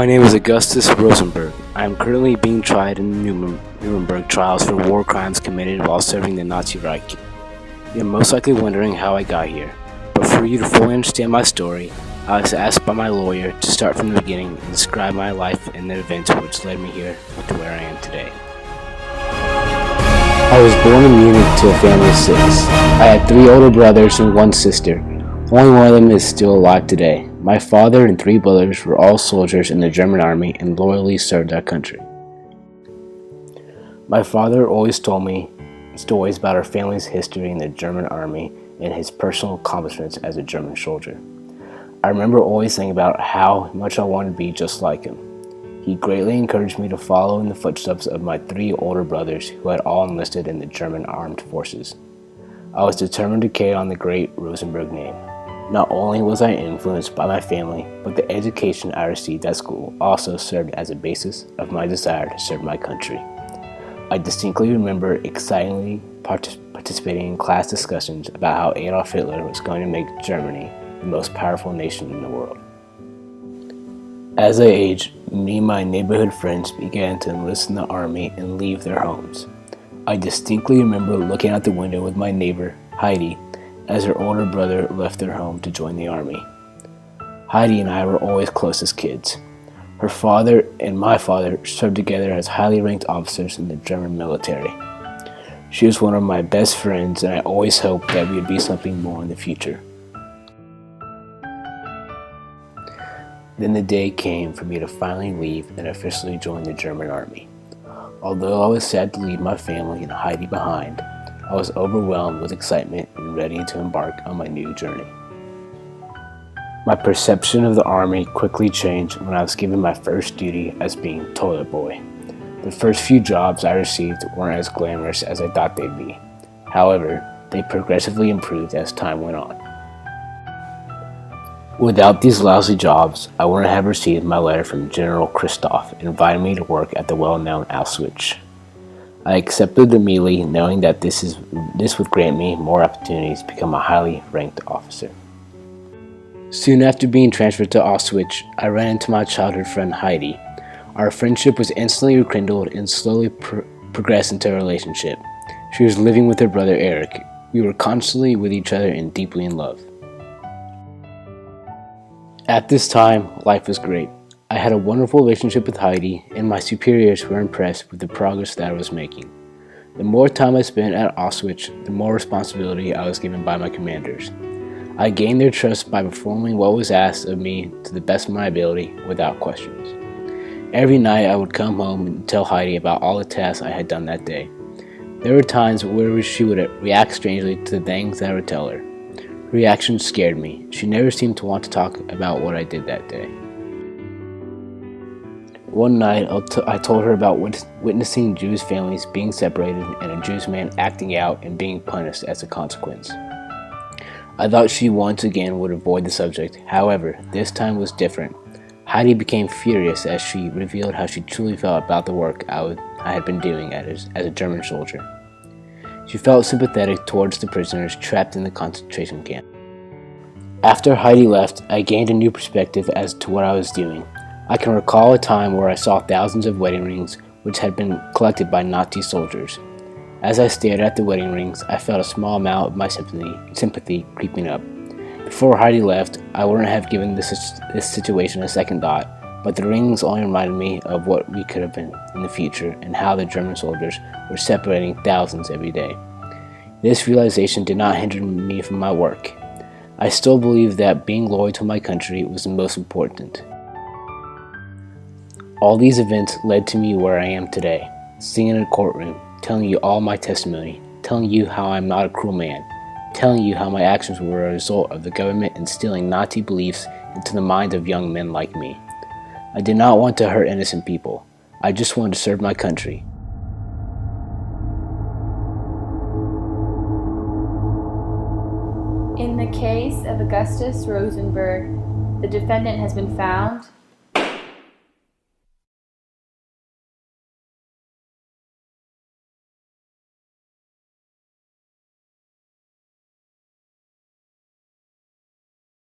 My name is Augustus Rosenberg. I am currently being tried in Nuremberg trials for war crimes committed while serving the Nazi Reich. You're most likely wondering how I got here, but for you to fully understand my story, I was asked by my lawyer to start from the beginning and describe my life and the events which led me here to where I am today. I was born in Munich to a family of 6. I had 3 older brothers and 1 sister. Only one of them is still alive today. My father and 3 brothers were all soldiers in the German army and loyally served our country. My father always told me stories about our family's history in the German army and his personal accomplishments as a German soldier. I remember always thinking about how much I wanted to be just like him. He greatly encouraged me to follow in the footsteps of my 3 older brothers who had all enlisted in the German armed forces. I was determined to carry on the great Rosenberg name. Not only was I influenced by my family, but the education I received at school also served as a basis of my desire to serve my country. I distinctly remember excitingly participating in class discussions about how Adolf Hitler was going to make Germany the most powerful nation in the world. As I aged, me and my neighborhood friends began to enlist in the army and leave their homes. I distinctly remember looking out the window with my neighbor, Heidi, as her older brother left their home to join the army. Heidi and I were always close as kids. Her father and my father served together as highly ranked officers in the German military. She was one of my best friends, and I always hoped that we would be something more in the future. Then the day came for me to finally leave and officially join the German army. Although I was sad to leave my family and Heidi behind, I was overwhelmed with excitement and ready to embark on my new journey. My perception of the army quickly changed when I was given my first duty as being toilet boy. The first few jobs I received weren't as glamorous as I thought they'd be. However, they progressively improved as time went on. Without these lousy jobs, I wouldn't have received my letter from General Christoph inviting me to work at the well-known Auschwitz. I accepted immediately, knowing that this would grant me more opportunities to become a highly ranked officer. Soon after being transferred to Auschwitz, I ran into my childhood friend Heidi. Our friendship was instantly rekindled and slowly progressed into a relationship. She was living with her brother Eric. We were constantly with each other and deeply in love. At this time, life was great. I had a wonderful relationship with Heidi, and my superiors were impressed with the progress that I was making. The more time I spent at Auschwitz, the more responsibility I was given by my commanders. I gained their trust by performing what was asked of me to the best of my ability without questions. Every night I would come home and tell Heidi about all the tasks I had done that day. There were times where she would react strangely to the things that I would tell her. Her reaction scared me. She never seemed to want to talk about what I did that day. One night, I told her about witnessing Jewish families being separated and a Jewish man acting out and being punished as a consequence. I thought she once again would avoid the subject. However, this time was different. Heidi became furious as she revealed how she truly felt about the work I had been doing as a German soldier. She felt sympathetic towards the prisoners trapped in the concentration camp. After Heidi left, I gained a new perspective as to what I was doing. I can recall a time where I saw thousands of wedding rings which had been collected by Nazi soldiers. As I stared at the wedding rings, I felt a small amount of my sympathy creeping up. Before Heidi left, I wouldn't have given this situation a second thought, but the rings only reminded me of what we could have been in the future and how the German soldiers were separating thousands every day. This realization did not hinder me from my work. I still believe that being loyal to my country was the most important. All these events led to me where I am today, sitting in a courtroom, telling you all my testimony, telling you how I'm not a cruel man, telling you how my actions were a result of the government instilling Nazi beliefs into the minds of young men like me. I did not want to hurt innocent people. I just wanted to serve my country. In the case of Augustus Rosenberg, the defendant has been found